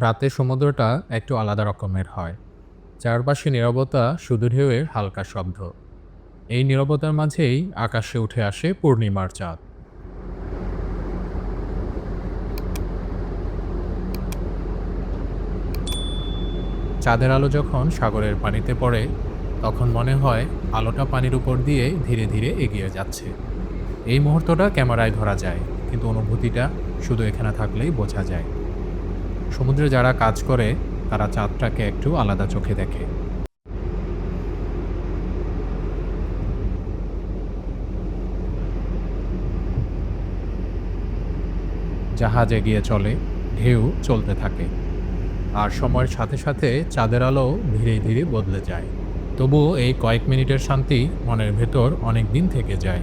রাতে সমুদ্রটা একটু আলাদা রকমের হয়। চারপাশে নীরবতা, শুধু ঢেউয়ের হালকা শব্দ। এই নীরবতার মাঝেই আকাশে উঠে আসে পূর্ণিমার চাঁদ। চাঁদের আলো যখন সাগরের পানিতে পড়ে, তখন মনে হয় আলোটা পানির উপর দিয়ে ধীরে ধীরে এগিয়ে যাচ্ছে। এই মুহূর্তটা ক্যামেরায় ধরা যায়, কিন্তু অনুভূতিটা শুধু এখানে থাকলেই বোঝা যায়। সমুদ্রে যারা কাজ করে, তারা চাঁদটাকে একটু আলাদা চোখে দেখে। জাহাজ এগিয়ে চলে, ঢেউ চলতে থাকে, আর সময়ের সাথে সাথে চাঁদের আলো ধীরে ধীরে বদলে যায়। তবুও এই কয়েক মিনিটের শান্তি মনের ভেতর অনেক দিন থেকে যায়।